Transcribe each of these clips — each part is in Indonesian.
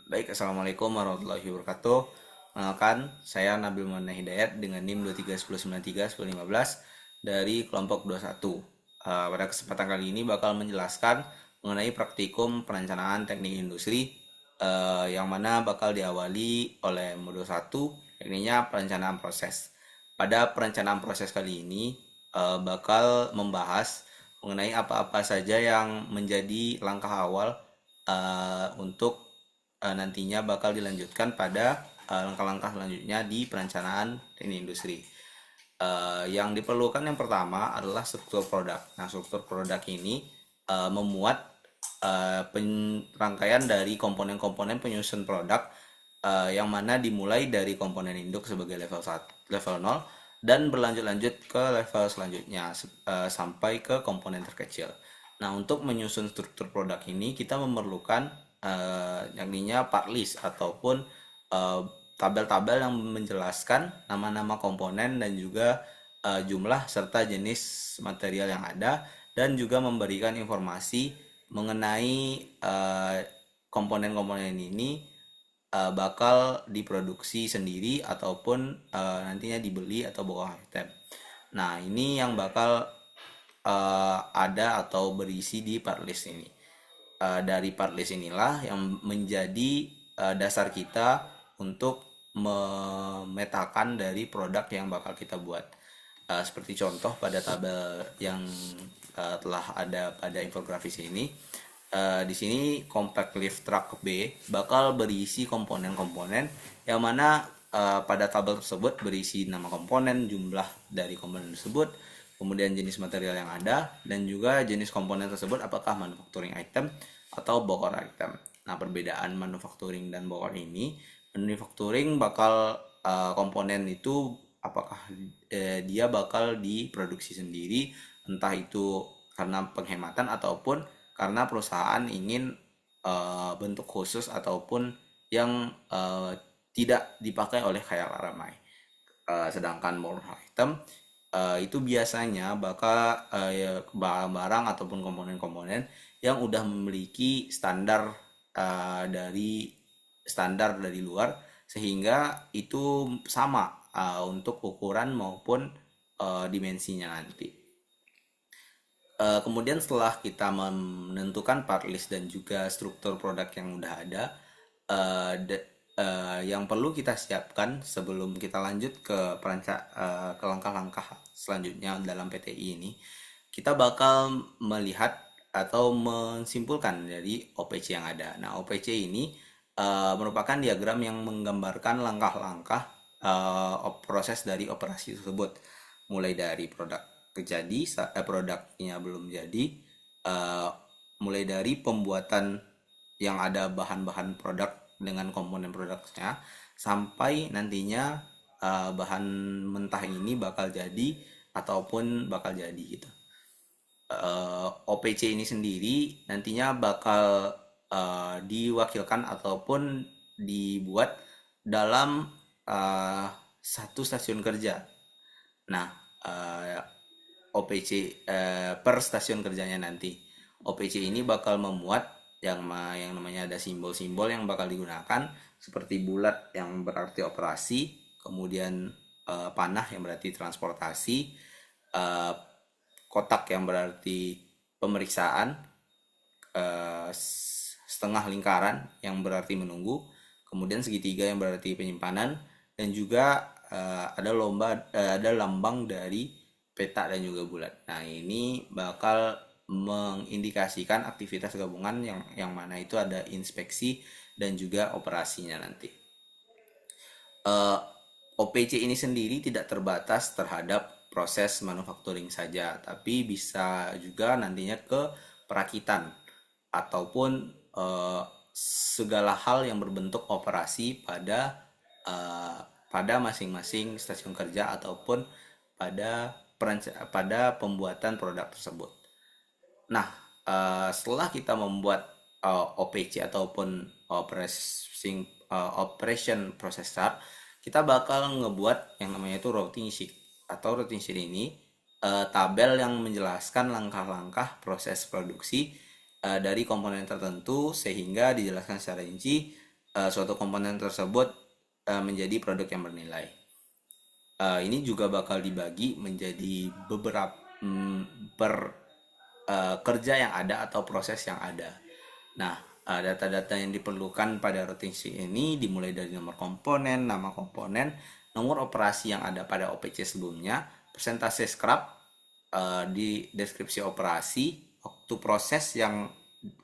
Baik, Assalamualaikum warahmatullahi wabarakatuh. Kenalkan, saya Nabil Muhammad Hidayat dengan NIM 2310931015 dari kelompok 21. Pada kesempatan kali ini bakal menjelaskan mengenai praktikum perencanaan teknik industri yang mana bakal diawali oleh modul 1, yakni perencanaan proses. Pada perencanaan proses kali ini bakal membahas mengenai apa-apa saja yang menjadi langkah awal untuk nantinya bakal dilanjutkan pada langkah-langkah selanjutnya di perencanaan teknik industri. Yang diperlukan yang pertama adalah struktur produk. Nah, struktur produk ini memuat rangkaian dari komponen-komponen penyusun produk yang mana dimulai dari komponen induk sebagai level 1, level 0 dan berlanjut-lanjut ke level selanjutnya sampai ke komponen terkecil. Nah, untuk menyusun struktur produk ini kita memerlukan yakninya part list ataupun tabel-tabel yang menjelaskan nama-nama komponen dan juga jumlah serta jenis material yang ada, dan juga memberikan informasi mengenai komponen-komponen ini bakal diproduksi sendiri ataupun nantinya dibeli atau bawa item. Nah, ini yang bakal ada atau berisi di part list ini. Dari part list inilah yang menjadi dasar kita untuk memetakan dari produk yang bakal kita buat. Seperti contoh pada tabel yang telah ada pada infografis ini. Di sini compact lift truck B bakal berisi komponen-komponen yang mana pada tabel tersebut berisi nama komponen, jumlah dari komponen tersebut, kemudian jenis material yang ada, dan juga jenis komponen tersebut apakah manufacturing item atau bokor item. Nah, perbedaan manufacturing dan bokor ini, manufacturing bakal komponen itu apakah dia bakal diproduksi sendiri, entah itu karena penghematan ataupun karena perusahaan ingin bentuk khusus ataupun yang tidak dipakai oleh khalayak ramai. Sedangkan bokor item itu biasanya bakal barang-barang ataupun komponen-komponen yang udah memiliki standar dari luar, sehingga itu sama untuk ukuran maupun dimensinya nanti. Kemudian setelah kita menentukan part list dan juga struktur produk yang udah ada, yang perlu kita siapkan sebelum kita lanjut ke langkah-langkah selanjutnya dalam PTI ini, kita bakal melihat atau mensimpulkan dari OPC yang ada. Nah, OPC ini merupakan diagram yang menggambarkan langkah-langkah proses dari operasi tersebut, mulai dari produk produknya belum jadi, uh, mulai dari pembuatan yang ada bahan-bahan produk dengan komponen produknya sampai nantinya bahan mentah ini bakal jadi ataupun bakal jadi gitu. OPC ini sendiri nantinya bakal diwakilkan ataupun dibuat dalam uh, satu stasiun kerja. Nah, OPC per stasiun kerjanya nanti. OPC ini bakal memuat yang namanya ada simbol-simbol yang bakal digunakan, seperti bulat yang berarti operasi, kemudian panah yang berarti transportasi, eh, kotak yang berarti pemeriksaan, setengah lingkaran yang berarti menunggu, kemudian segitiga yang berarti penyimpanan, dan juga ada lambang dari peta dan juga bulat. Nah, ini bakal mengindikasikan aktivitas gabungan yang mana itu ada inspeksi dan juga operasinya nanti. uh, OPC ini sendiri tidak terbatas terhadap proses manufacturing saja, tapi bisa juga nantinya ke perakitan ataupun segala hal yang berbentuk operasi pada masing-masing stasiun kerja ataupun pada pembuatan produk tersebut. Nah, setelah kita membuat OPC ataupun operation process chart, kita bakal ngebuat yang namanya itu routing sheet. Atau routing sheet ini tabel yang menjelaskan langkah-langkah proses produksi dari komponen tertentu, sehingga dijelaskan secara rinci suatu komponen tersebut menjadi produk yang bernilai. Ini juga bakal dibagi menjadi beberapa per kerja yang ada atau proses yang ada. Nah, data-data yang diperlukan pada routing sheet ini dimulai dari nomor komponen, nama komponen, nomor operasi yang ada pada OPC sebelumnya, persentase scrap, di deskripsi operasi, waktu proses yang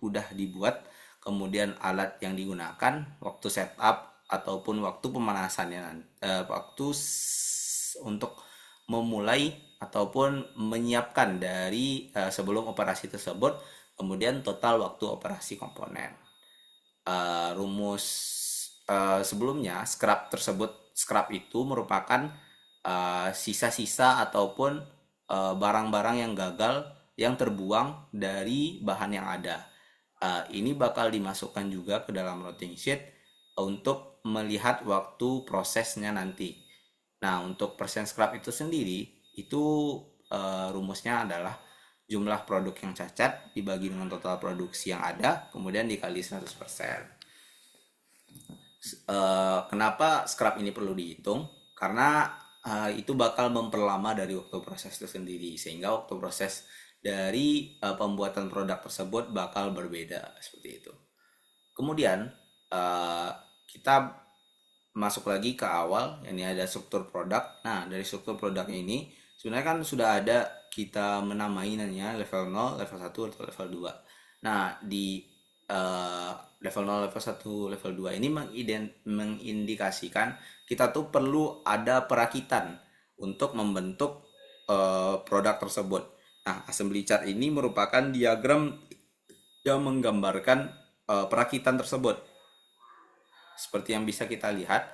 udah dibuat, kemudian alat yang digunakan, waktu setup ataupun waktu pemanasannya, waktu untuk memulai ataupun menyiapkan dari sebelum operasi tersebut, kemudian total waktu operasi komponen. Rumus sebelumnya scrap itu merupakan sisa-sisa ataupun barang-barang yang gagal yang terbuang dari bahan yang ada. Ini bakal dimasukkan juga ke dalam routing sheet untuk melihat waktu prosesnya nanti. Nah, untuk persen scrap itu sendiri, itu rumusnya adalah jumlah produk yang cacat dibagi dengan total produksi yang ada, kemudian dikali 100%. Kenapa scrap ini perlu dihitung? Karena itu bakal memperlama dari waktu proses itu sendiri, sehingga waktu proses dari pembuatan produk tersebut bakal berbeda seperti itu. Kemudian kita masuk lagi ke awal, ini ada struktur produk. Nah, dari struktur produk ini sebenarnya kan sudah ada kita menamainya level 0, level 1 atau level 2. Nah, di level 0, level 1, level 2 ini mengindikasikan kita tuh perlu ada perakitan untuk membentuk produk tersebut. Nah, assembly chart ini merupakan diagram yang menggambarkan perakitan tersebut. Seperti yang bisa kita lihat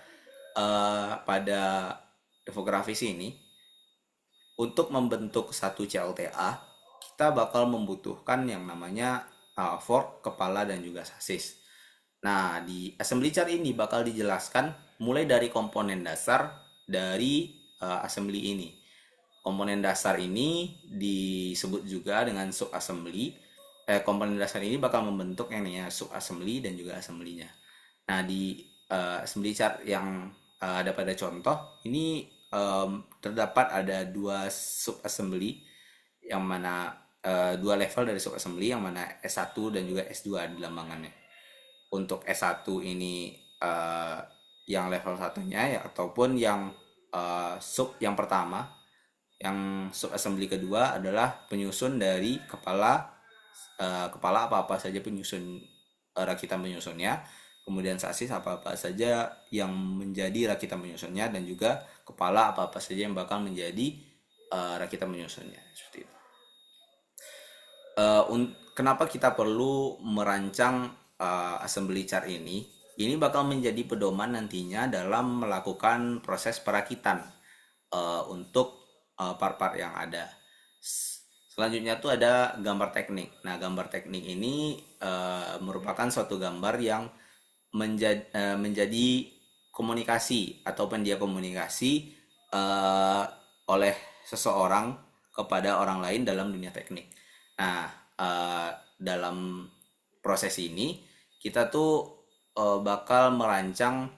pada infografis ini, untuk membentuk satu CLTA, kita bakal membutuhkan yang namanya fork, kepala, dan juga sasis. Nah, di assembly chart ini bakal dijelaskan mulai dari komponen dasar dari assembly ini. Komponen dasar ini disebut juga dengan sub assembly. Komponen dasar ini bakal membentuk yang namanya sub assembly dan juga assembly-nya. Nah, di assembly chart yang ada pada contoh ini terdapat ada dua sub assembly, yang mana dua level dari sub assembly, yang mana S1 dan juga S2 di lambangannya. Untuk S1 ini yang level satunya ya, ataupun yang sub yang pertama, yang sub assembly kedua adalah penyusun dari kepala apa-apa saja penyusun rakitan penyusunnya, kemudian sasis apa-apa saja yang menjadi rakitan penyusunnya, dan juga kepala apa-apa saja yang bakal menjadi rakitan penyusunnya, seperti itu. Kenapa kita perlu merancang assembly chart ini? Ini bakal menjadi pedoman nantinya dalam melakukan proses perakitan untuk part-part yang ada. Selanjutnya tuh ada gambar teknik. Nah, gambar teknik ini merupakan suatu gambar yang menjadi komunikasi atau pendia komunikasi oleh seseorang kepada orang lain dalam dunia teknik. Nah, dalam proses ini kita tuh bakal merancang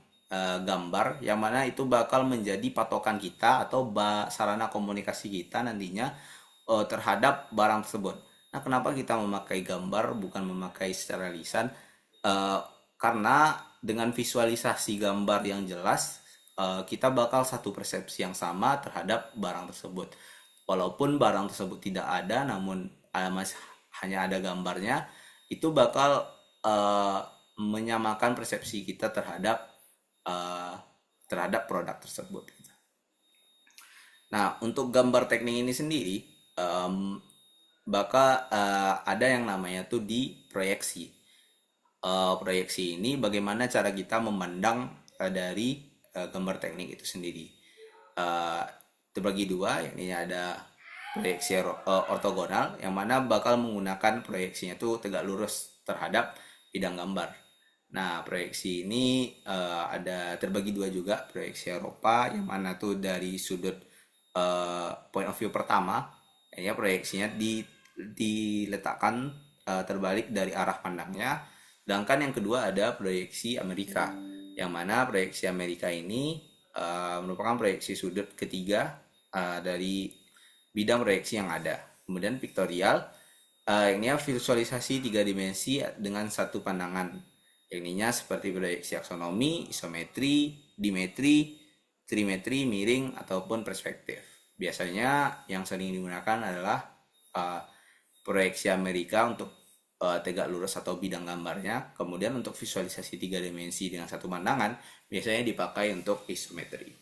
gambar yang mana itu bakal menjadi patokan kita atau sarana komunikasi kita nantinya terhadap barang tersebut. Nah, kenapa kita memakai gambar bukan memakai secara lisan? Karena dengan visualisasi gambar yang jelas, kita bakal satu persepsi yang sama terhadap barang tersebut. Walaupun barang tersebut tidak ada, namun hanya ada gambarnya, itu bakal menyamakan persepsi kita terhadap produk tersebut. Nah, untuk gambar teknik ini sendiri bakal ada yang namanya tuh di proyeksi. Proyeksi ini bagaimana cara kita memandang dari gambar teknik itu sendiri. Terbagi dua, yakni ada proyeksi ortogonal, yang mana bakal menggunakan proyeksinya tuh tegak lurus terhadap bidang gambar. Nah, proyeksi ini ada terbagi dua juga, proyeksi Eropa, yang mana tuh dari sudut point of view pertama, ya proyeksinya diletakkan terbalik dari arah pandangnya. Sedangkan yang kedua ada proyeksi Amerika, yang mana proyeksi Amerika ini merupakan proyeksi sudut ketiga dari bidang proyeksi yang ada. Kemudian pictorial, ini visualisasi tiga dimensi dengan satu pandangan. Ininya seperti proyeksi aksonomi, isometri, dimetri, trimetri, miring, ataupun perspektif. Biasanya yang sering digunakan adalah proyeksi Amerika untuk tegak lurus atau bidang gambarnya. Kemudian untuk visualisasi tiga dimensi dengan satu pandangan, biasanya dipakai untuk isometri.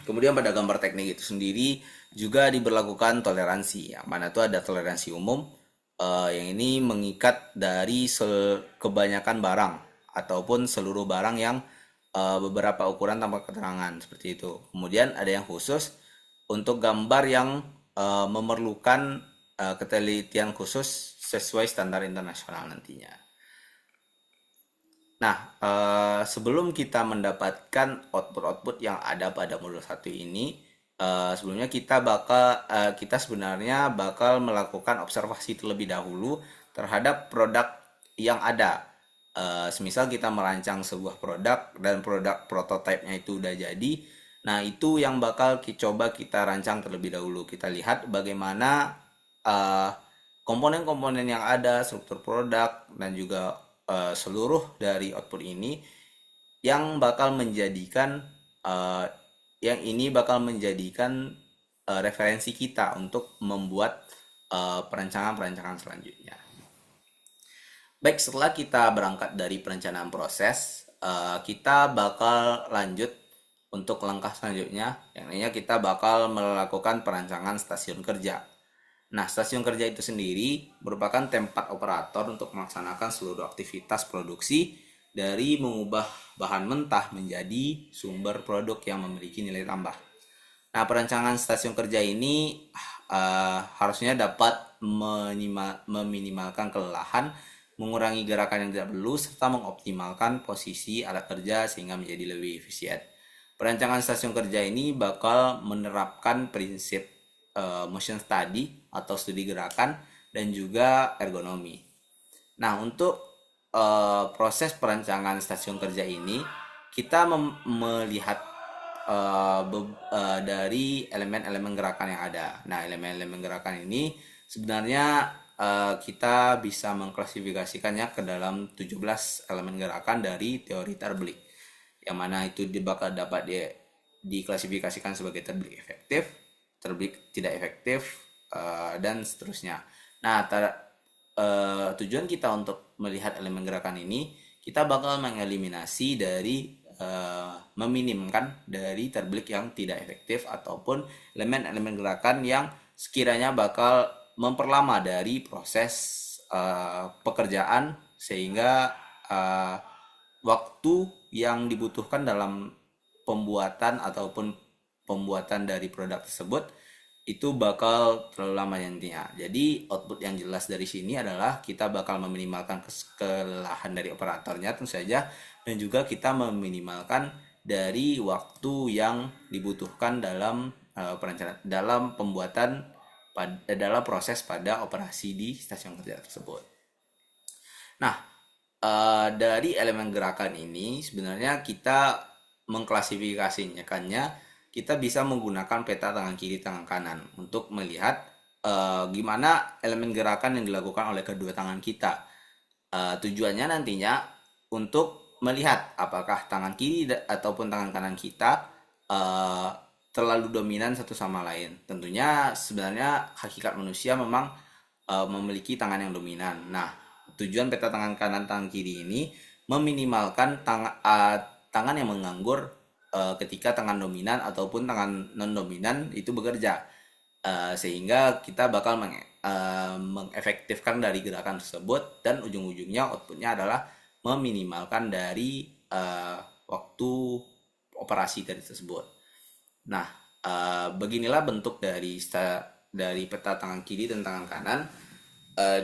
Kemudian pada gambar teknik itu sendiri juga diberlakukan toleransi, yang mana itu ada toleransi umum, yang ini mengikat dari kebanyakan barang ataupun seluruh barang yang beberapa ukuran tanpa keterangan seperti itu. Kemudian ada yang khusus untuk gambar yang memerlukan ketelitian khusus sesuai standar internasional nantinya. Nah, sebelum kita mendapatkan output-output yang ada pada modul 1 ini, sebelumnya kita sebenarnya bakal melakukan observasi terlebih dahulu terhadap produk yang ada. Semisal kita merancang sebuah produk dan produk prototipenya itu udah jadi, nah itu yang bakal coba kita rancang terlebih dahulu. Kita lihat bagaimana komponen-komponen yang ada, struktur produk, dan juga seluruh dari output ini yang bakal menjadikan referensi kita untuk membuat perencanaan-perencanaan selanjutnya. Baik, setelah kita berangkat dari perencanaan proses, kita bakal lanjut untuk langkah selanjutnya, yang namanya kita bakal melakukan perancangan stasiun kerja. Nah, stasiun kerja itu sendiri merupakan tempat operator untuk melaksanakan seluruh aktivitas produksi dari mengubah bahan mentah menjadi sumber produk yang memiliki nilai tambah. Nah, perancangan stasiun kerja ini harusnya dapat meminimalkan kelelahan, mengurangi gerakan yang tidak perlu, serta mengoptimalkan posisi alat kerja sehingga menjadi lebih efisien. Perancangan stasiun kerja ini bakal menerapkan prinsip motion study atau studi gerakan dan juga ergonomi. Nah, untuk proses perancangan stasiun kerja ini kita melihat dari elemen-elemen gerakan yang ada. Nah, elemen-elemen gerakan ini sebenarnya kita bisa mengklasifikasikannya ke dalam 17 elemen gerakan dari teori Terbeek, yang mana itu bakal dapat diklasifikasikan sebagai Terbeek efektif, Terbeek tidak efektif, dan seterusnya. Nah, tujuan kita untuk melihat elemen gerakan ini, kita bakal mengeliminasi dari meminimkan dari Terbeek yang tidak efektif ataupun elemen-elemen gerakan yang sekiranya bakal memperlama dari proses pekerjaan sehingga waktu yang dibutuhkan dalam pembuatan dari produk tersebut itu bakal terlalu lama nantinya. Jadi output yang jelas dari sini adalah kita bakal meminimalkan kelelahan dari operatornya tentu saja, dan juga kita meminimalkan dari waktu yang dibutuhkan dalam perencanaan, dalam pembuatan, dalam proses pada operasi di stasiun kerja tersebut. Nah, dari elemen gerakan ini sebenarnya kita mengklasifikasikannya, kita bisa menggunakan peta tangan kiri tangan kanan untuk melihat gimana elemen gerakan yang dilakukan oleh kedua tangan kita. Tujuannya nantinya untuk melihat apakah tangan kiri ataupun tangan kanan kita terlalu dominan satu sama lain. Tentunya sebenarnya hakikat manusia memang memiliki tangan yang dominan. Nah, tujuan peta tangan kanan tangan kiri ini meminimalkan tangan yang menganggur ketika tangan dominan ataupun tangan non dominan itu bekerja, sehingga kita bakal mengefektifkan dari gerakan tersebut, dan ujung-ujungnya outputnya adalah meminimalkan dari waktu operasi dari tersebut. Nah, beginilah bentuk dari peta tangan kiri dan tangan kanan.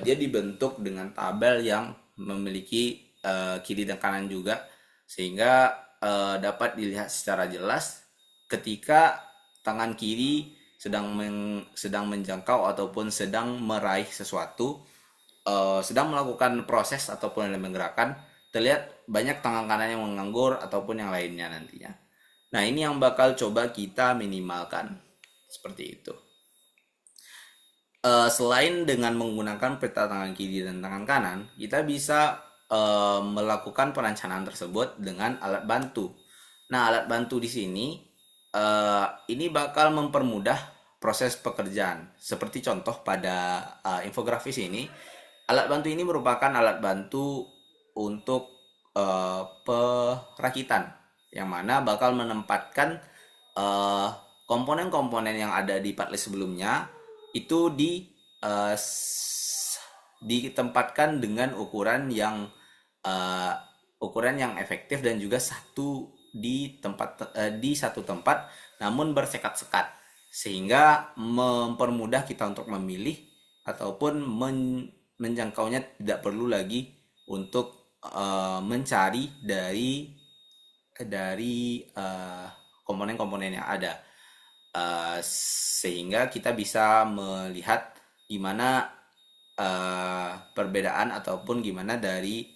Dia dibentuk dengan tabel yang memiliki kiri dan kanan juga, sehingga dapat dilihat secara jelas ketika tangan kiri sedang menjangkau ataupun sedang meraih sesuatu, sedang melakukan proses ataupun elemen gerakan, terlihat banyak tangan kanan yang menganggur ataupun yang lainnya nantinya. Nah, ini yang bakal coba kita minimalkan seperti itu. Selain dengan menggunakan peta tangan kiri dan tangan kanan, kita bisa melakukan perencanaan tersebut dengan alat bantu. Nah, alat bantu di sini ini bakal mempermudah proses pekerjaan. Seperti contoh pada infografis ini, alat bantu ini merupakan alat bantu untuk perakitan, yang mana bakal menempatkan eh, komponen-komponen yang ada di partlist sebelumnya itu eh, ditempatkan dengan eh, ukuran yang efektif dan juga di satu tempat namun bersekat-sekat, sehingga mempermudah kita untuk memilih ataupun menjangkaunya, tidak perlu lagi untuk mencari dari komponen-komponen yang ada. Sehingga kita bisa melihat gimana perbedaan ataupun gimana dari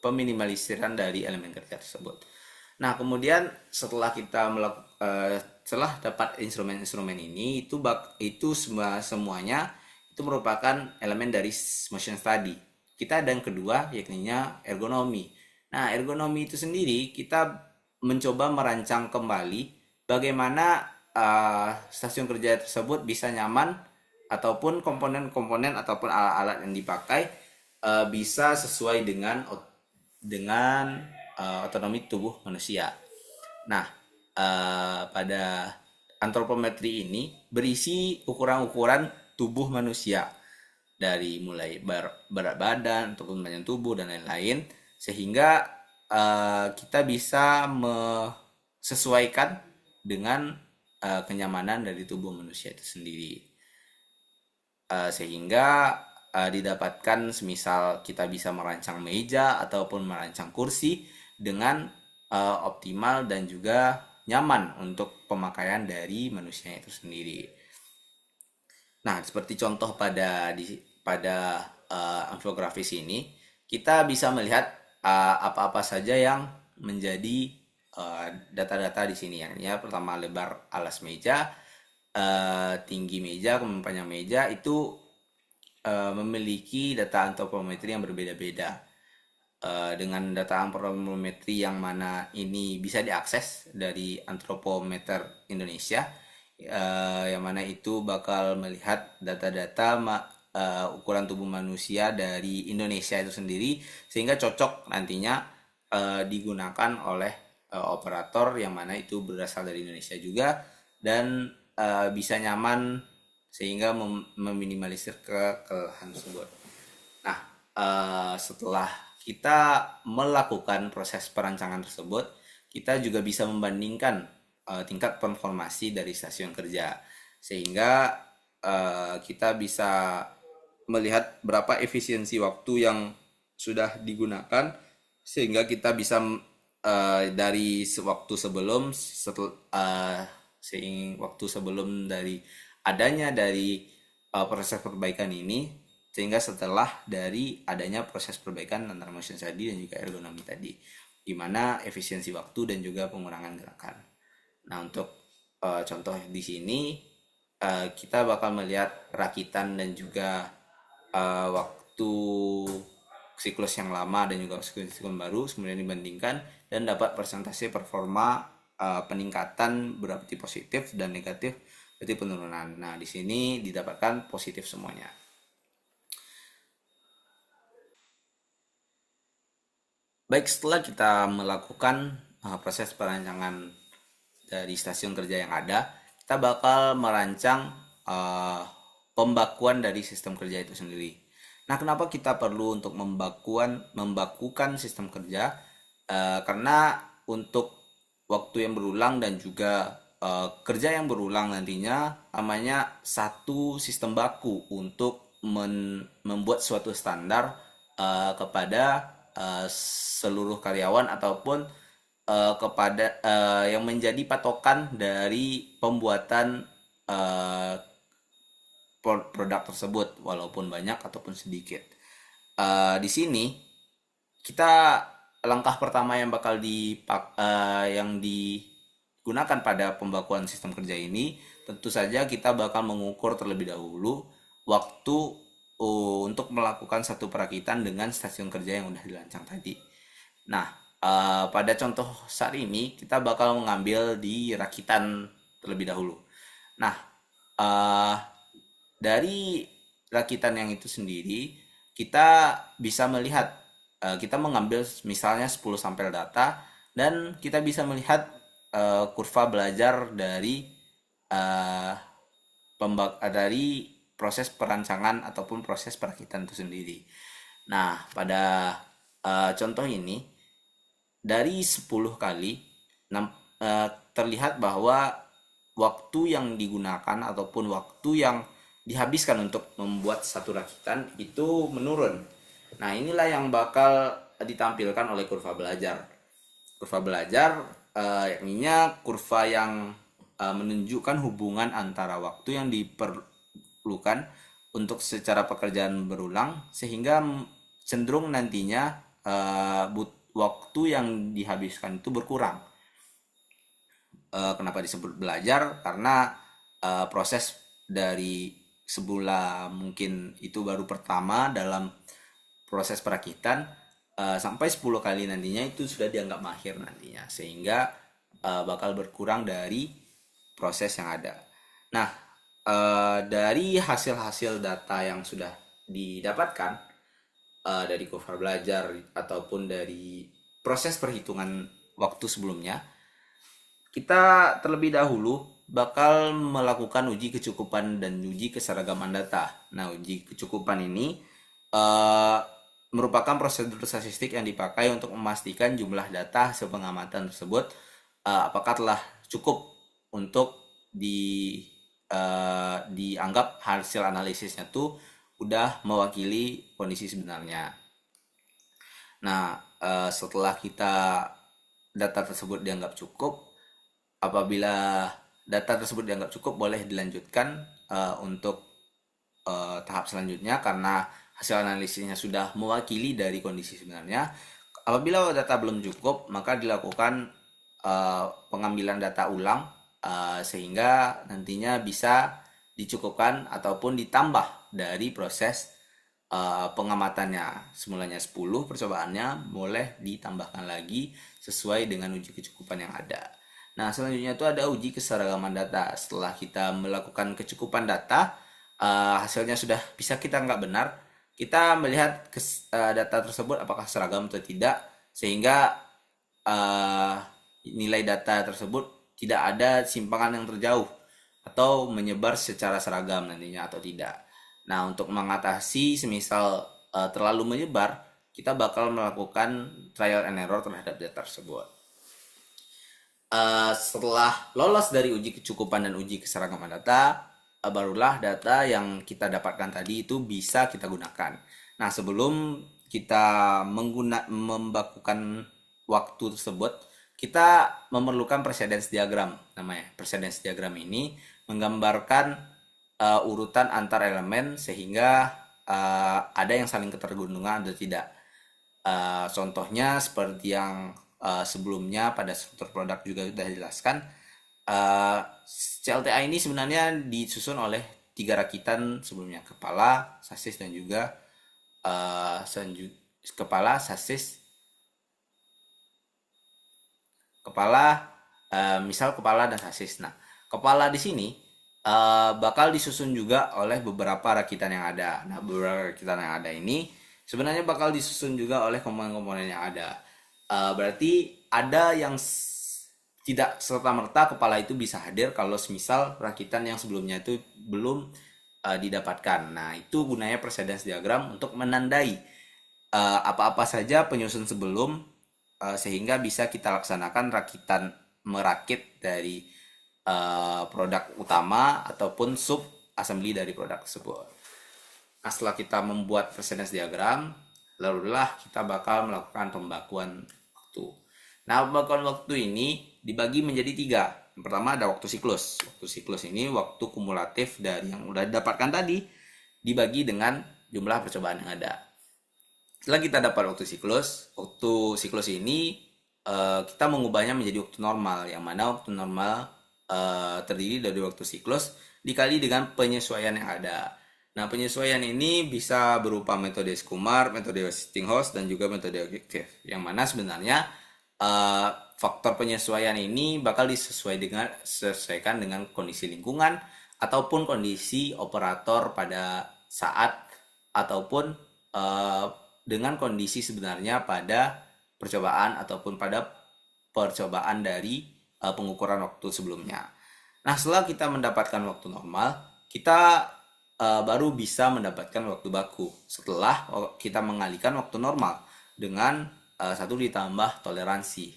peminimalistiran dari elemen kerja tersebut. Nah, kemudian setelah dapat instrumen-instrumen ini, itu semuanya itu merupakan elemen dari motion study. Kita ada yang kedua, yakni ergonomi. Nah, ergonomi itu sendiri kita mencoba merancang kembali bagaimana stasiun kerja tersebut bisa nyaman, ataupun komponen-komponen ataupun alat-alat yang dipakai bisa sesuai dengan otonomi tubuh manusia. Nah, pada antropometri ini berisi ukuran-ukuran tubuh manusia, dari mulai berat badan ataupun panjang tubuh dan lain-lain, sehingga kita bisa sesuaikan dengan kenyamanan dari tubuh manusia itu sendiri. Sehingga didapatkan semisal kita bisa merancang meja ataupun merancang kursi dengan optimal dan juga nyaman untuk pemakaian dari manusia itu sendiri. Nah, seperti contoh pada infografis ini, kita bisa melihat apa-apa saja yang menjadi data-data di sini. Ya, pertama lebar alas meja, tinggi meja, kemudian panjang meja itu memiliki data antropometri yang berbeda-beda. Dengan data antropometri yang mana ini bisa diakses dari Antropometer Indonesia, yang mana itu bakal melihat data-data ukuran tubuh manusia dari Indonesia itu sendiri, sehingga cocok nantinya digunakan oleh operator yang mana itu berasal dari Indonesia juga, dan bisa nyaman sehingga meminimalisir kelelahan tersebut. Nah, setelah kita melakukan proses perancangan tersebut, kita juga bisa membandingkan tingkat performasi dari stasiun kerja, sehingga kita bisa melihat berapa efisiensi waktu yang sudah digunakan, sehingga kita bisa dari waktu sebelum dari adanya dari proses perbaikan ini, sehingga setelah dari adanya proses perbaikan antara motion study dan juga ergonomi tadi, di mana efisiensi waktu dan juga pengurangan gerakan. Nah, untuk contoh di sini kita bakal melihat rakitan dan juga waktu siklus yang lama dan juga siklus baru, kemudian dibandingkan dan dapat persentase performa peningkatan berarti positif dan negatif berarti penurunan. Nah, di sini didapatkan positif semuanya. Baik, setelah kita melakukan proses perancangan dari stasiun kerja yang ada, kita bakal merancang pembakuan dari sistem kerja itu sendiri. Nah, kenapa kita perlu untuk membakukan sistem kerja? Karena untuk waktu yang berulang dan juga kerja yang berulang nantinya, namanya satu sistem baku untuk membuat suatu standar kepada seluruh karyawan ataupun kepada yang menjadi patokan dari pembuatan produk tersebut, walaupun banyak ataupun sedikit. Di sini kita langkah pertama yang bakal yang digunakan pada pembakuan sistem kerja ini, tentu saja kita bakal mengukur terlebih dahulu waktu untuk melakukan satu perakitan dengan stasiun kerja yang udah dirancang tadi. Nah, pada contoh saat ini kita bakal mengambil di rakitan terlebih dahulu. Nah, dari rakitan yang itu sendiri kita bisa melihat, kita mengambil misalnya 10 sampel data dan kita bisa melihat kurva belajar dari dari proses perancangan ataupun proses perakitan itu sendiri. Nah, pada contoh ini dari 10 kali terlihat bahwa waktu yang digunakan ataupun waktu yang dihabiskan untuk membuat satu rakitan itu menurun. Nah, inilah yang bakal ditampilkan oleh kurva belajar. Kurva belajar yakninya kurva yang menunjukkan hubungan antara waktu yang diperlukan untuk secara pekerjaan berulang, sehingga cenderung nantinya waktu yang dihabiskan itu berkurang. Kenapa disebut belajar? Karena proses dari sebulan mungkin itu baru pertama dalam proses perakitan, sampai 10 kali nantinya itu sudah dianggap mahir nantinya, sehingga bakal berkurang dari proses yang ada. Nah, dari hasil-hasil data yang sudah didapatkan dari kurva belajar ataupun dari proses perhitungan waktu sebelumnya, kita terlebih dahulu bakal melakukan uji kecukupan dan uji keseragaman data. Nah, uji kecukupan ini merupakan prosedur statistik yang dipakai untuk memastikan jumlah data hasil pengamatan tersebut apakah telah cukup untuk dianggap hasil analisisnya tuh udah mewakili kondisi sebenarnya. Nah, setelah data tersebut dianggap cukup, apabila data tersebut dianggap cukup, boleh dilanjutkan untuk tahap selanjutnya karena hasil analisisnya sudah mewakili dari kondisi sebenarnya. Apabila data belum cukup, maka dilakukan pengambilan data ulang sehingga nantinya bisa dicukupkan ataupun ditambah dari proses pengamatannya. Semulanya 10 percobaannya, boleh ditambahkan lagi sesuai dengan uji kecukupan yang ada. Nah, selanjutnya itu ada uji keseragaman data. Setelah kita melakukan kecukupan data, hasilnya sudah bisa kita nggak benar, kita melihat data tersebut apakah seragam atau tidak, sehingga nilai data tersebut tidak ada simpangan yang terjauh atau menyebar secara seragam nantinya atau tidak. Nah, untuk mengatasi semisal terlalu menyebar, kita bakal melakukan trial and error terhadap data tersebut. Setelah lolos dari uji kecukupan dan uji keseragaman data, barulah data yang kita dapatkan tadi itu bisa kita gunakan. Nah, sebelum kita membakukan waktu tersebut, kita memerlukan precedence diagram namanya. Precedence diagram ini menggambarkan urutan antar elemen sehingga ada yang saling ketergantungan atau tidak. Contohnya seperti yang sebelumnya pada struktur produk juga sudah dijelaskan. CLTA ini sebenarnya disusun oleh 3 rakitan sebelumnya: kepala, sasis, dan juga kepala, sasis, misal kepala dan sasis. Nah, kepala di sini bakal disusun juga oleh beberapa rakitan yang ada. Nah, beberapa rakitan yang ada ini sebenarnya bakal disusun juga oleh komponen-komponen yang ada. Berarti ada yang tidak serta-merta kepala itu bisa hadir kalau semisal rakitan yang sebelumnya itu belum didapatkan. Nah, itu gunanya precedence diagram untuk menandai apa-apa saja penyusun sebelum sehingga bisa kita laksanakan merakit dari produk utama ataupun sub assembly dari produk tersebut. Nah, setelah kita membuat precedence diagram, lalulah kita bakal melakukan pembakuan waktu. Nah, pembagian waktu ini dibagi menjadi tiga. Yang pertama ada waktu siklus. Waktu siklus ini waktu kumulatif dari yang udah didapatkan tadi dibagi dengan jumlah percobaan yang ada. Setelah kita dapat waktu siklus ini kita mengubahnya menjadi waktu normal, yang mana waktu normal terdiri dari waktu siklus dikali dengan penyesuaian yang ada. Nah, penyesuaian ini bisa berupa metode Skumar, metode Westinghouse, dan juga metode objektif, yang mana sebenarnya faktor penyesuaian ini bakal disesuaikan dengan kondisi lingkungan ataupun kondisi operator pada saat ataupun dengan kondisi sebenarnya pada percobaan ataupun pada percobaan dari pengukuran waktu sebelumnya. Nah, setelah kita mendapatkan waktu normal, kita baru bisa mendapatkan waktu baku setelah kita mengalihkan waktu normal dengan 1 ditambah toleransi.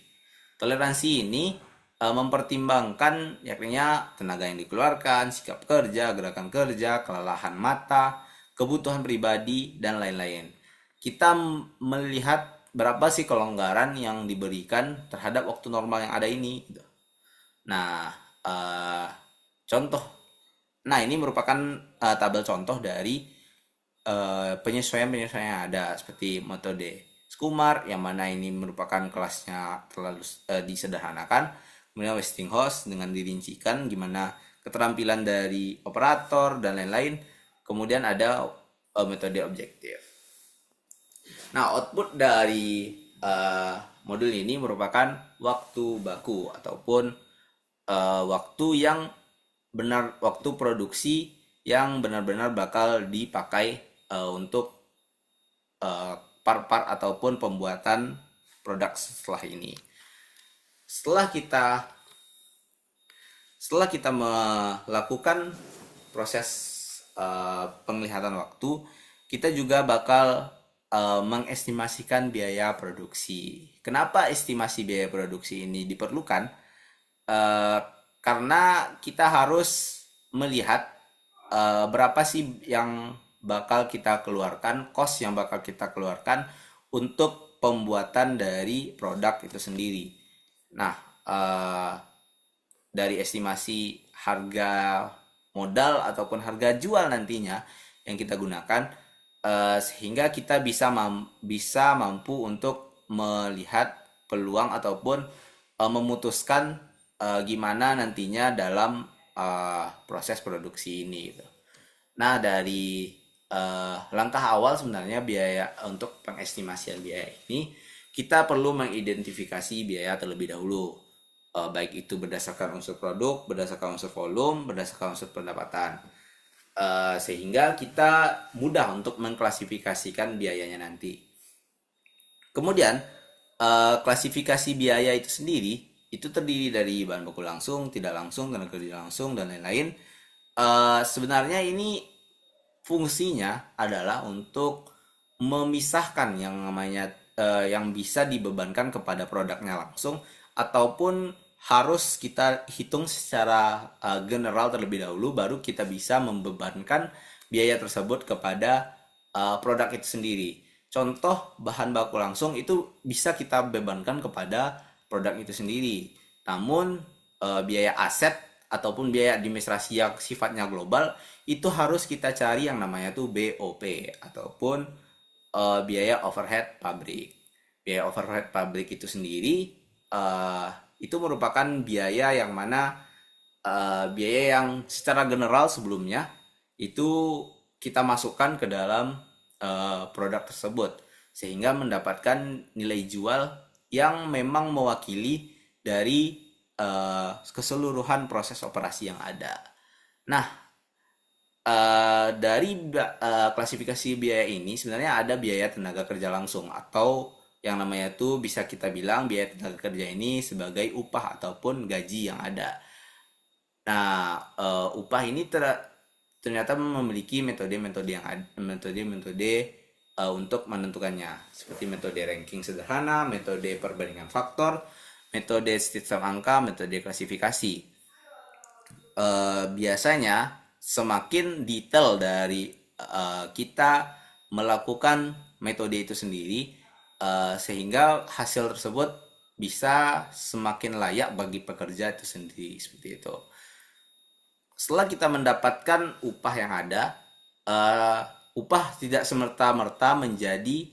Toleransi ini mempertimbangkan yakni tenaga yang dikeluarkan, sikap kerja, gerakan kerja, kelelahan mata, kebutuhan pribadi, dan lain-lain. Kita melihat berapa sih kelonggaran yang diberikan terhadap waktu normal yang ada ini. Nah, contoh. Nah, ini merupakan tabel contoh dari penyesuaian-penyesuaian yang ada, seperti metode Skumar, yang mana ini merupakan kelasnya terlalu disederhanakan. Kemudian Westinghouse dengan dirincikan gimana keterampilan dari operator dan lain-lain. Kemudian ada metode objektif. Nah, output dari modul ini merupakan waktu baku ataupun waktu produksi yang benar-benar bakal dipakai untuk part-part ataupun pembuatan produk setelah ini. Setelah kita melakukan proses penglihatan waktu, kita juga bakal mengestimasikan biaya produksi. Kenapa estimasi biaya produksi ini diperlukan? Karena kita harus melihat berapa sih yang bakal kita keluarkan, cost yang bakal kita keluarkan untuk pembuatan dari produk itu sendiri. Nah, dari estimasi harga modal ataupun harga jual nantinya yang kita gunakan, sehingga kita bisa mampu untuk melihat peluang ataupun memutuskan gimana nantinya dalam proses produksi ini gitu. Nah, dari langkah awal sebenarnya biaya untuk pengestimasian biaya ini, kita perlu mengidentifikasi biaya terlebih dahulu, baik itu berdasarkan unsur produk, berdasarkan unsur volume, berdasarkan unsur pendapatan, sehingga kita mudah untuk mengklasifikasikan biayanya nanti. Kemudian klasifikasi biaya itu sendiri itu terdiri dari bahan baku langsung, tidak langsung, tenaga kerja langsung, dan lain-lain. Sebenarnya ini fungsinya adalah untuk memisahkan yang namanya yang bisa dibebankan kepada produknya langsung ataupun harus kita hitung secara general terlebih dahulu, baru kita bisa membebankan biaya tersebut kepada produk itu sendiri. Contoh bahan baku langsung itu bisa kita bebankan kepada produk itu sendiri. Namun biaya aset ataupun biaya administrasi yang sifatnya global itu harus kita cari yang namanya tuh BOP ataupun biaya overhead pabrik. Biaya overhead pabrik itu sendiri itu merupakan biaya yang mana biaya yang secara general sebelumnya itu kita masukkan ke dalam produk tersebut sehingga mendapatkan nilai jual yang memang mewakili dari keseluruhan proses operasi yang ada. Nah, dari klasifikasi biaya ini sebenarnya ada biaya tenaga kerja langsung, atau yang namanya itu bisa kita bilang biaya tenaga kerja ini sebagai upah ataupun gaji yang ada. Nah, upah ini ternyata memiliki metode-metode untuk menentukannya, seperti metode ranking sederhana, metode perbandingan faktor, metode sistem angka, metode klasifikasi. Biasanya semakin detail dari kita melakukan metode itu sendiri, sehingga hasil tersebut bisa semakin layak bagi pekerja itu sendiri, seperti itu. Setelah kita mendapatkan upah yang ada, upah tidak semerta-merta menjadi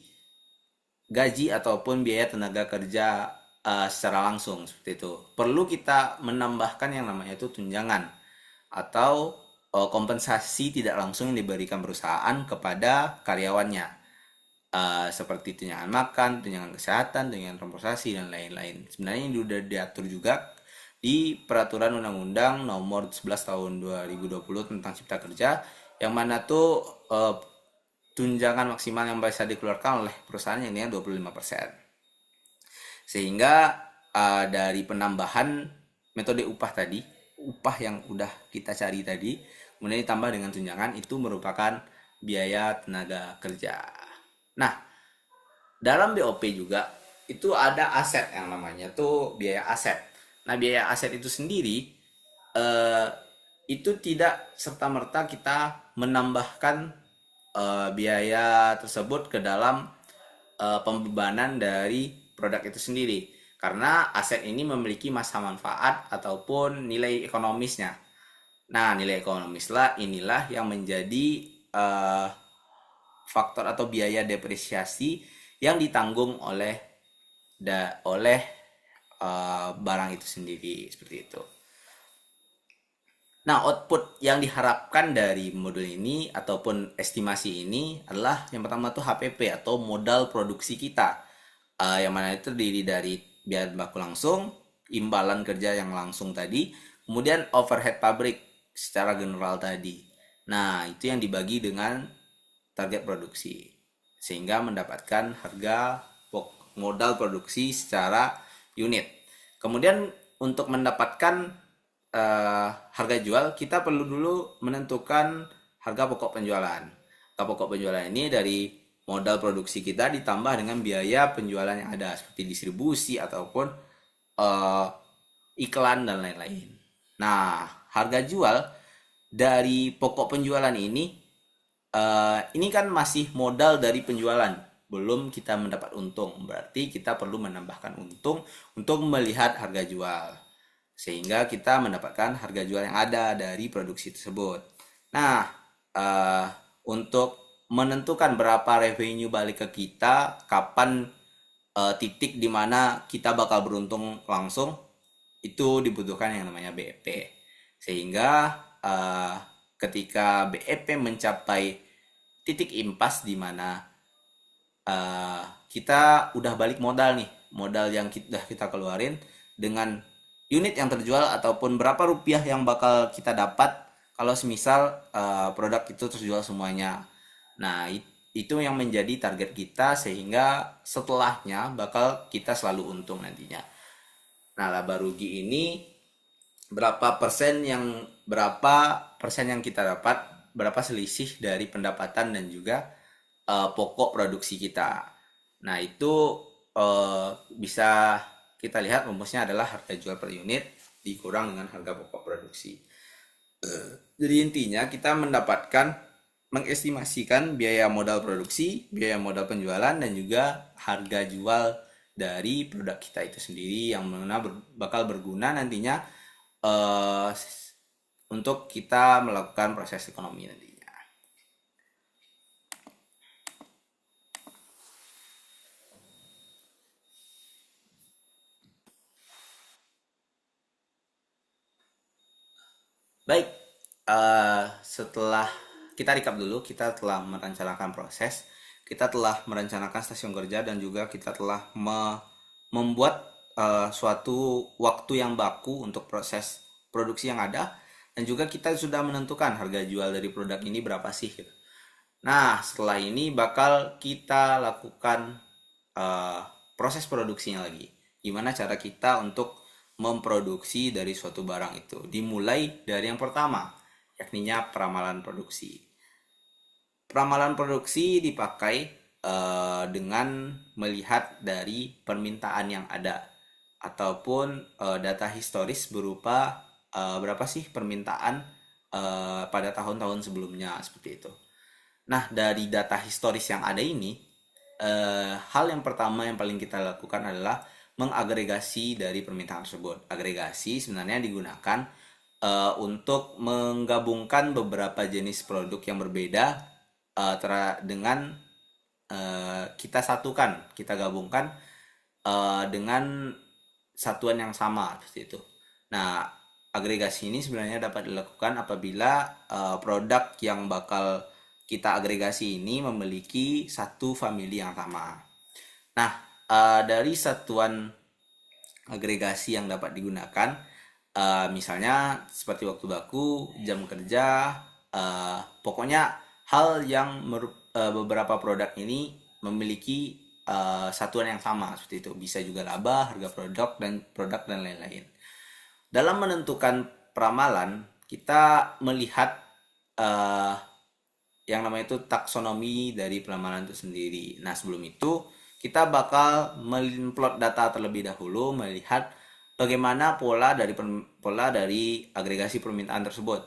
gaji ataupun biaya tenaga kerja secara langsung, seperti itu. Perlu kita menambahkan yang namanya itu tunjangan atau kompensasi tidak langsung yang diberikan perusahaan kepada karyawannya, seperti tunjangan makan, tunjangan kesehatan, tunjangan transportasi dan lain-lain. Sebenarnya ini sudah diatur juga di Peraturan Undang-Undang Nomor 11 Tahun 2020 tentang Cipta Kerja, yang mana tuh tunjangan maksimal yang bisa dikeluarkan oleh perusahaan yang ini 25%. Sehingga dari penambahan metode upah tadi, upah yang udah kita cari tadi, kemudian ditambah dengan tunjangan, itu merupakan biaya tenaga kerja. Nah, dalam BOP juga itu ada aset yang namanya tuh biaya aset. Nah, biaya aset itu sendiri itu tidak serta-merta kita menambahkan biaya tersebut ke dalam pembebanan dari produk itu sendiri, karena aset ini memiliki masa manfaat ataupun nilai ekonomisnya. Nah, nilai ekonomis lah inilah yang menjadi faktor atau biaya depresiasi yang ditanggung oleh barang itu sendiri, seperti itu. Nah, output yang diharapkan dari modul ini ataupun estimasi ini adalah yang pertama tuh HPP atau modal produksi kita, yang mana itu terdiri dari biaya baku langsung, imbalan kerja yang langsung tadi, kemudian overhead pabrik secara general tadi. Nah, itu yang dibagi dengan target produksi, sehingga mendapatkan harga modal produksi secara unit. Kemudian untuk mendapatkan harga jual, kita perlu dulu menentukan harga pokok penjualan. Harga pokok penjualan ini dari modal produksi kita ditambah dengan biaya penjualan yang ada, seperti distribusi ataupun iklan dan lain-lain. Nah, harga jual dari pokok penjualan ini kan masih modal dari penjualan, belum kita mendapat untung. Berarti kita perlu menambahkan untung untuk melihat harga jual, sehingga kita mendapatkan harga jual yang ada dari produksi tersebut. Nah, untuk menentukan berapa revenue balik ke kita, kapan titik dimana kita bakal beruntung langsung, itu dibutuhkan yang namanya BEP. Sehingga ketika BEP mencapai titik impas di mana kita udah balik modal nih, modal yang kita keluarin dengan unit yang terjual ataupun berapa rupiah yang bakal kita dapat kalau semisal produk itu terjual semuanya. Nah, itu yang menjadi target kita, sehingga setelahnya bakal kita selalu untung nantinya. Nah, laba rugi ini berapa persen yang kita dapat, berapa selisih dari pendapatan dan juga pokok produksi kita. Nah, itu bisa kita lihat rumusnya adalah harga jual per unit dikurang dengan harga pokok produksi. Jadi intinya kita mengestimasikan biaya modal produksi, biaya modal penjualan, dan juga harga jual dari produk kita itu sendiri, yang mana bakal berguna nantinya untuk kita melakukan proses ekonomi nantinya. Baik, setelah kita recap dulu, kita telah merencanakan proses, kita telah merencanakan stasiun kerja, dan juga kita telah membuat suatu waktu yang baku untuk proses produksi yang ada, dan juga kita sudah menentukan harga jual dari produk ini berapa sih gitu. Nah, setelah ini bakal kita lakukan proses produksinya lagi. Gimana cara kita untuk memproduksi dari suatu barang itu. Dimulai dari yang pertama, yakninya peramalan produksi. Peramalan produksi dipakai dengan melihat dari permintaan yang ada, ataupun data historis berupa berapa sih permintaan pada tahun-tahun sebelumnya, seperti itu. Nah, dari data historis yang ada ini, hal yang pertama yang paling kita lakukan adalah mengagregasi dari permintaan tersebut. Agregasi sebenarnya digunakan untuk menggabungkan beberapa jenis produk yang berbeda dengan kita satukan, kita gabungkan dengan satuan yang sama seperti itu. Nah, agregasi ini sebenarnya dapat dilakukan apabila produk yang bakal kita agregasi ini memiliki satu famili yang sama. Nah, dari satuan agregasi yang dapat digunakan, misalnya seperti waktu baku, jam kerja, pokoknya hal yang beberapa produk ini memiliki satuan yang sama seperti itu. Bisa juga laba, harga produk dan lain-lain. Dalam menentukan peramalan, kita melihat yang namanya itu taksonomi dari peramalan itu sendiri. Nah, sebelum itu kita bakal menplot data terlebih dahulu, melihat bagaimana pola dari agregasi permintaan tersebut.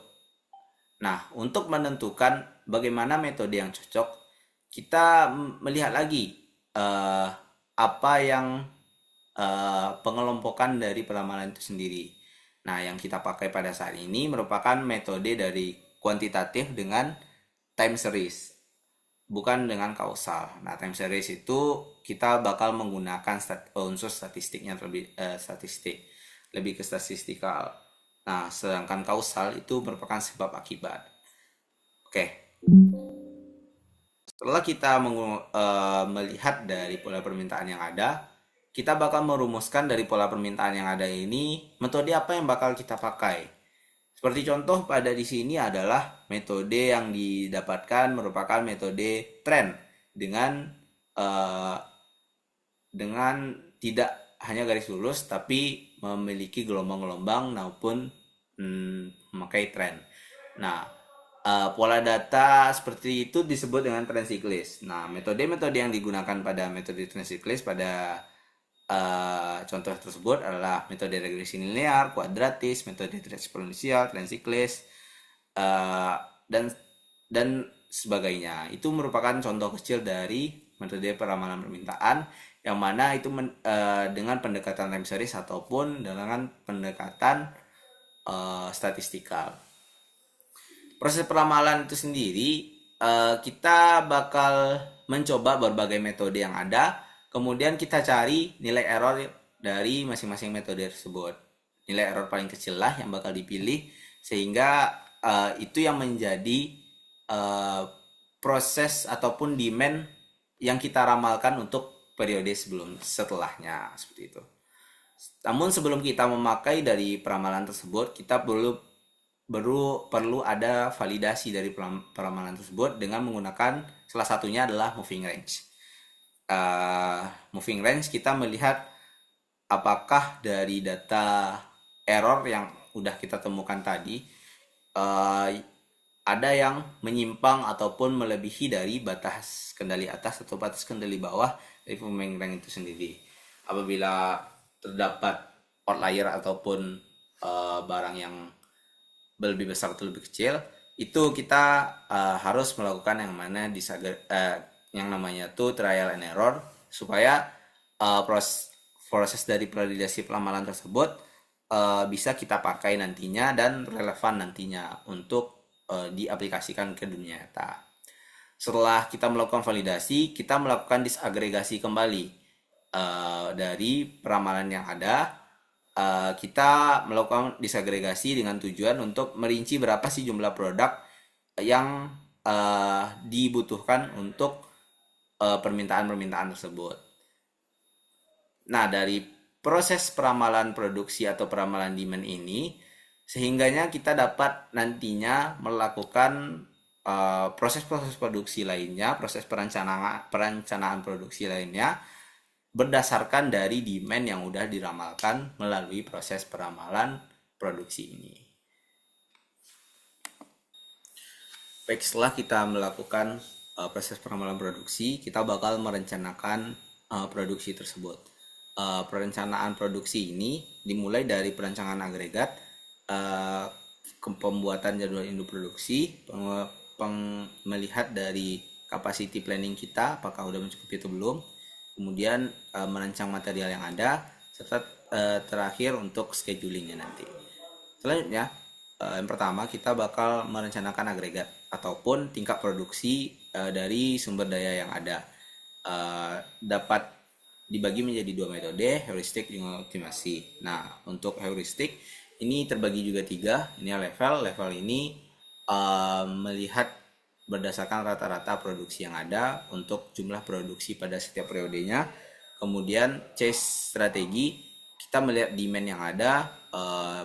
Nah, untuk menentukan bagaimana metode yang cocok, kita melihat lagi apa yang pengelompokan dari peramalan itu sendiri. Nah, yang kita pakai pada saat ini merupakan metode dari kuantitatif dengan time series, bukan dengan kausal. Nah, time series itu kita bakal menggunakan unsur statistiknya lebih ke statistikal. Nah, sedangkan kausal itu merupakan sebab akibat. Oke. Setelah kita melihat dari pola permintaan yang ada, kita bakal merumuskan dari pola permintaan yang ada ini metode apa yang bakal kita pakai. Seperti contoh pada di sini adalah metode yang didapatkan merupakan metode tren dengan tidak hanya garis lurus tapi memiliki gelombang-gelombang maupun memakai tren. Nah, pola data seperti itu disebut dengan trend siklis. Nah, metode-metode yang digunakan pada metode trend siklis pada contoh tersebut adalah metode regresi linear, kuadratis, metode eksponensial, trend siklis, dan sebagainya. Itu merupakan contoh kecil dari metode peramalan permintaan yang mana itu dengan pendekatan time series ataupun dengan pendekatan statistikal. Proses peramalan itu sendiri kita bakal mencoba berbagai metode yang ada, kemudian kita cari nilai error dari masing-masing metode tersebut. Nilai error paling kecil lah yang bakal dipilih, sehingga itu yang menjadi proses ataupun demand yang kita ramalkan untuk periode setelahnya seperti itu. Namun sebelum kita memakai dari peramalan tersebut, kita perlu ada validasi dari peramalan tersebut dengan menggunakan salah satunya adalah moving range. Moving range kita melihat apakah dari data error yang udah kita temukan tadi ada yang menyimpang ataupun melebihi dari batas kendali atas atau batas kendali bawah dari moving range itu sendiri. Apabila terdapat outlier ataupun barang yang lebih besar atau lebih kecil, itu kita harus melakukan yang namanya tuh trial and error supaya proses dari validasi peramalan tersebut bisa kita pakai nantinya dan relevan nantinya untuk diaplikasikan ke dunia nyata. Setelah kita melakukan validasi, kita melakukan disagregasi kembali dari peramalan yang ada. Kita melakukan disagregasi dengan tujuan untuk merinci berapa sih jumlah produk yang dibutuhkan untuk permintaan-permintaan tersebut. Nah, dari proses peramalan produksi atau peramalan demand ini, sehingganya kita dapat nantinya melakukan proses-proses produksi lainnya, proses perencanaan produksi lainnya, berdasarkan dari demand yang udah diramalkan melalui proses peramalan produksi ini. Baik, setelah kita melakukan proses peramalan produksi, kita bakal merencanakan produksi tersebut. Perencanaan produksi ini dimulai dari perencanaan agregat, pembuatan jadwal induk produksi, melihat dari capacity planning kita apakah udah mencukupi atau belum, kemudian merancang material yang ada, serta terakhir untuk schedulingnya nanti. Selanjutnya, yang pertama kita bakal merencanakan agregat ataupun tingkat produksi dari sumber daya yang ada. Dapat dibagi menjadi dua metode, heuristik dan optimasi. Nah, untuk heuristik ini terbagi juga tiga. Ini level. Level ini melihat berdasarkan rata-rata produksi yang ada untuk jumlah produksi pada setiap periodenya. Kemudian chase strategi, kita melihat demand yang ada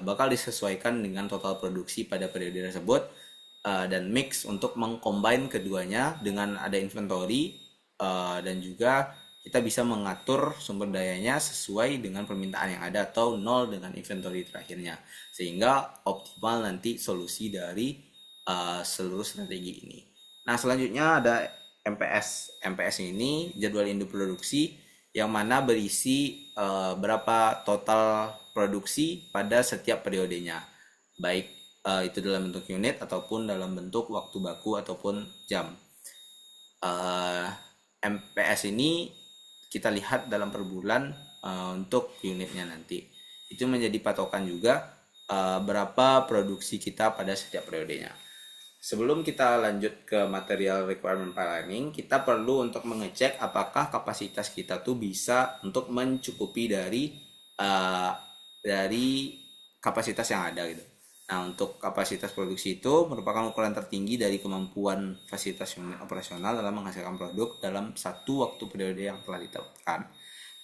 bakal disesuaikan dengan total produksi pada periode tersebut, dan mix untuk mengcombine keduanya dengan ada inventory, dan juga kita bisa mengatur sumber dayanya sesuai dengan permintaan yang ada atau nol dengan inventory terakhirnya, sehingga optimal nanti solusi dari seluruh strategi ini. Nah, selanjutnya ada MPS. MPS ini jadwal induk produksi yang mana berisi berapa total produksi pada setiap periodenya, baik itu dalam bentuk unit ataupun dalam bentuk waktu baku ataupun jam. MPS ini kita lihat dalam per bulan untuk unitnya nanti. Itu menjadi patokan juga berapa produksi kita pada setiap periodenya. Sebelum kita lanjut ke material requirement planning, kita perlu untuk mengecek apakah kapasitas kita tuh bisa untuk mencukupi dari kapasitas yang ada gitu. Nah, untuk kapasitas produksi itu merupakan ukuran tertinggi dari kemampuan fasilitas unit operasional dalam menghasilkan produk dalam satu waktu periode yang telah ditetapkan.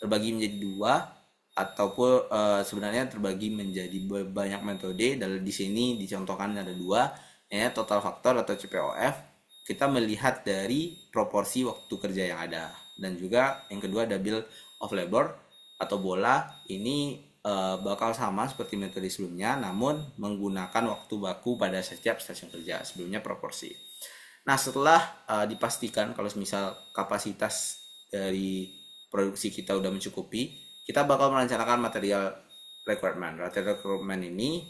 Terbagi menjadi dua ataupun sebenarnya terbagi menjadi banyak metode. Dan di sini dicontohkan ada dua, ya, total faktor atau CPOF. Kita melihat dari proporsi waktu kerja yang ada, dan juga yang kedua ada bill of labor atau bola. Ini bakal sama seperti metode sebelumnya, namun menggunakan waktu baku pada setiap stasiun kerja, sebelumnya proporsi. Nah, setelah dipastikan kalau misal kapasitas dari produksi kita udah mencukupi, kita bakal merencanakan material requirement. Material requirement ini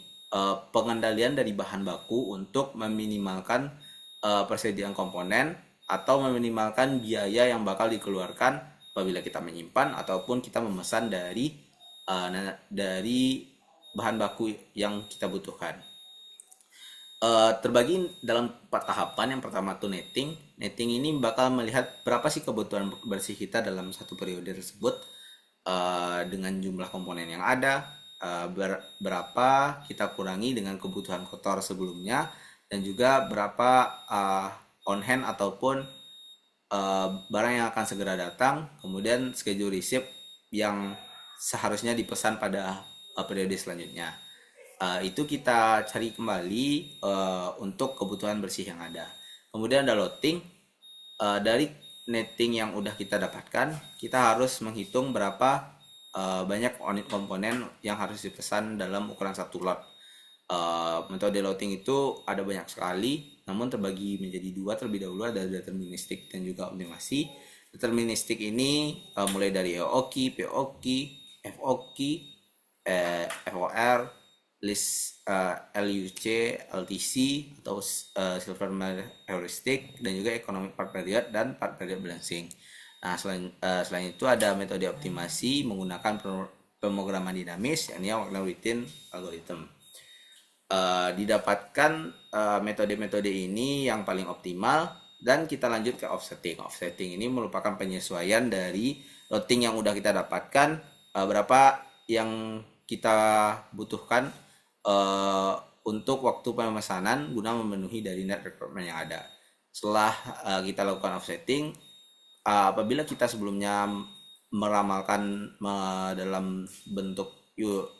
pengendalian dari bahan baku untuk meminimalkan persediaan komponen atau meminimalkan biaya yang bakal dikeluarkan apabila kita menyimpan ataupun kita memesan dari bahan baku yang kita butuhkan. Terbagi dalam 4 tahapan. Yang pertama tuh netting. Netting ini bakal melihat berapa sih kebutuhan bersih kita dalam satu periode tersebut dengan jumlah komponen yang ada, berapa kita kurangi dengan kebutuhan kotor sebelumnya, dan juga berapa on hand ataupun barang yang akan segera datang, kemudian schedule receipt yang seharusnya dipesan pada periode selanjutnya. Itu kita cari kembali untuk kebutuhan bersih yang ada. Kemudian ada loading. Dari netting yang udah kita dapatkan, kita harus menghitung berapa banyak unit komponen yang harus dipesan dalam ukuran satu lot. Metode loading itu ada banyak sekali, namun terbagi menjadi dua terlebih dahulu, ada deterministik dan juga optimasi. Deterministik ini mulai dari EOQ, POQ, FOQ, FOR, list LUC, LTC atau silver heuristic, dan juga economic part period dan part period balancing. Nah, selain itu ada metode optimasi menggunakan pemrograman dinamis, yakni Wagner Wittin algorithm. Didapatkan metode-metode ini yang paling optimal, dan kita lanjut ke offsetting. Offsetting ini merupakan penyesuaian dari loading yang udah kita dapatkan, berapa yang kita butuhkan untuk waktu pemesanan guna memenuhi dari net requirement yang ada. Setelah kita lakukan offsetting, apabila kita sebelumnya meramalkan dalam bentuk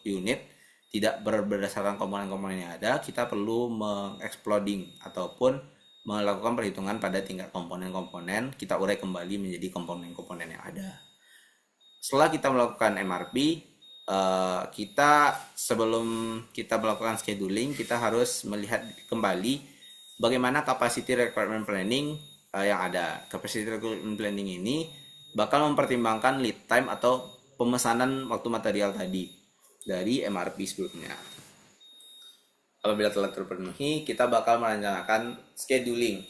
unit tidak berdasarkan komponen-komponen yang ada, kita perlu mengeksploding ataupun melakukan perhitungan pada tingkat komponen-komponen. Kita urai kembali menjadi komponen-komponen yang ada. Setelah kita melakukan MRP, kita sebelum kita melakukan scheduling, kita harus melihat kembali bagaimana capacity requirement planning yang ada. Capacity requirement planning ini bakal mempertimbangkan lead time atau pemesanan waktu material tadi dari MRP sebelumnya. Apabila telah terpenuhi, kita bakal merencanakan scheduling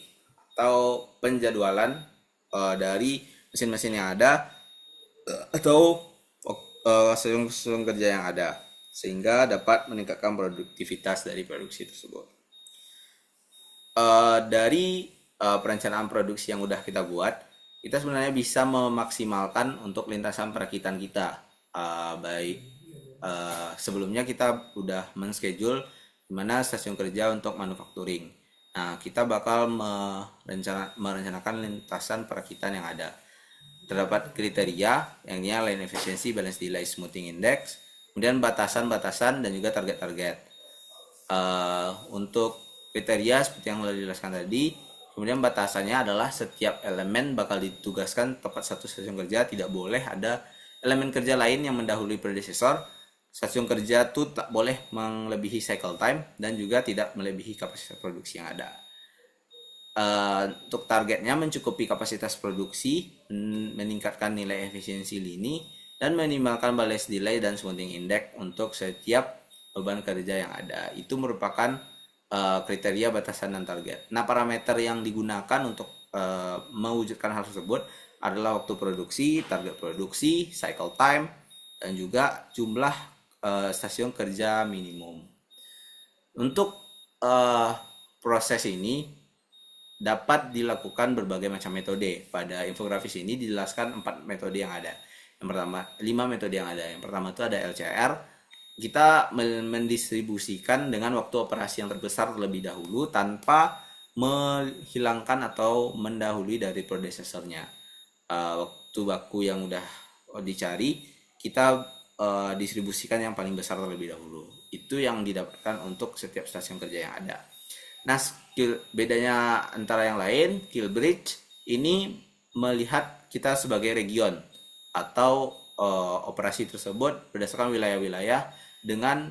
atau penjadwalan dari mesin-mesin yang ada atau stasiun kerja yang ada, sehingga dapat meningkatkan produktivitas dari produksi tersebut. Dari perencanaan produksi yang udah kita buat, kita sebenarnya bisa memaksimalkan untuk lintasan perakitan kita. Baik sebelumnya kita udah men-schedule dimana stasiun kerja untuk manufacturing. Nah, kita bakal merencanakan lintasan perakitan yang ada. Terdapat kriteria, yang ini line efficiency, balance delay, smoothing index, kemudian batasan-batasan dan juga target-target. Untuk kriteria seperti yang sudah dijelaskan tadi, kemudian batasannya adalah setiap elemen bakal ditugaskan tepat satu stasiun kerja, tidak boleh ada elemen kerja lain yang mendahului predesesor. Stasiun kerja itu tak boleh melebihi cycle time dan juga tidak melebihi kapasitas produksi yang ada. Untuk targetnya mencukupi kapasitas produksi, meningkatkan nilai efisiensi lini, dan minimalkan balance delay dan smoothing index untuk setiap beban kerja yang ada. Itu merupakan kriteria batasan dan target. Nah, parameter yang digunakan untuk mewujudkan hal tersebut adalah waktu produksi, target produksi, cycle time, dan juga jumlah stasiun kerja minimum. Untuk proses ini dapat dilakukan berbagai macam metode. Pada infografis ini dijelaskan 4 metode yang ada. Yang pertama, 5 metode yang ada. Yang pertama itu ada LCR. Kita mendistribusikan dengan waktu operasi yang terbesar terlebih dahulu tanpa menghilangkan atau mendahului dari predesesornya. Waktu baku yang udah dicari, kita distribusikan yang paling besar terlebih dahulu. Itu yang didapatkan untuk setiap stasiun kerja yang ada. Nah, bedanya antara yang lain, kill bridge ini melihat kita sebagai region atau operasi tersebut berdasarkan wilayah-wilayah dengan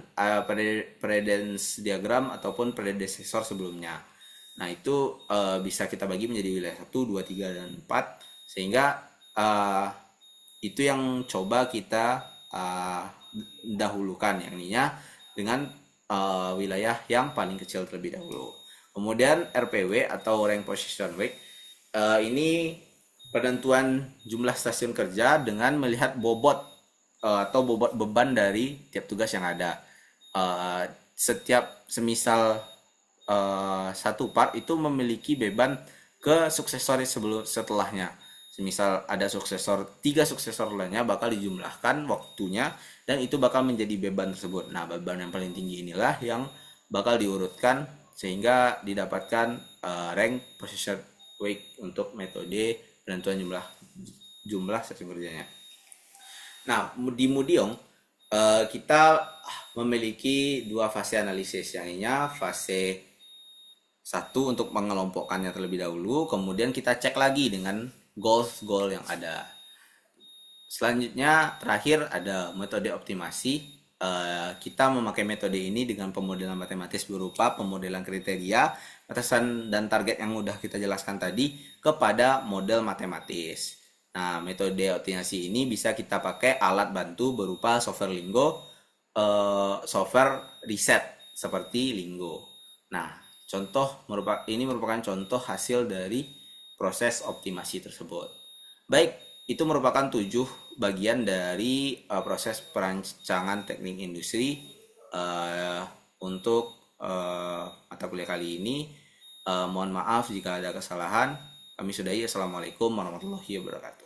predence diagram ataupun predecessor sebelumnya. Nah, itu bisa kita bagi menjadi wilayah 1, 2, 3, dan 4, sehingga itu yang coba kita dahulukan, yang ininya dengan wilayah yang paling kecil terlebih dahulu. Kemudian RPW atau rank position weight, ini penentuan jumlah stasiun kerja dengan melihat bobot atau bobot beban dari tiap tugas yang ada. Setiap semisal satu part itu memiliki beban ke suksesor setelahnya. Semisal ada suksesor, 3 suksesor lainnya bakal dijumlahkan waktunya dan itu bakal menjadi beban tersebut. Nah, beban yang paling tinggi inilah yang bakal diurutkan sehingga didapatkan rank position weight untuk metode penentuan jumlah stasiun kerjanya. Nah, di Mudiong kita memiliki 2 fase analisis, yang ini fase 1 untuk mengelompokkannya terlebih dahulu, kemudian kita cek lagi dengan goal yang ada. Selanjutnya terakhir ada metode optimasi. Kita memakai metode ini dengan pemodelan matematis berupa pemodelan kriteria, batasan dan target yang udah kita jelaskan tadi kepada model matematis. Nah, metode optimasi ini bisa kita pakai alat bantu berupa software Lingo, software riset seperti Lingo. Nah, ini merupakan contoh hasil dari proses optimasi tersebut. Baik, itu merupakan 7 bagian dari proses perancangan teknik industri untuk mata kuliah kali ini. Mohon maaf jika ada kesalahan. Kami sudahi. Assalamualaikum warahmatullahi wabarakatuh.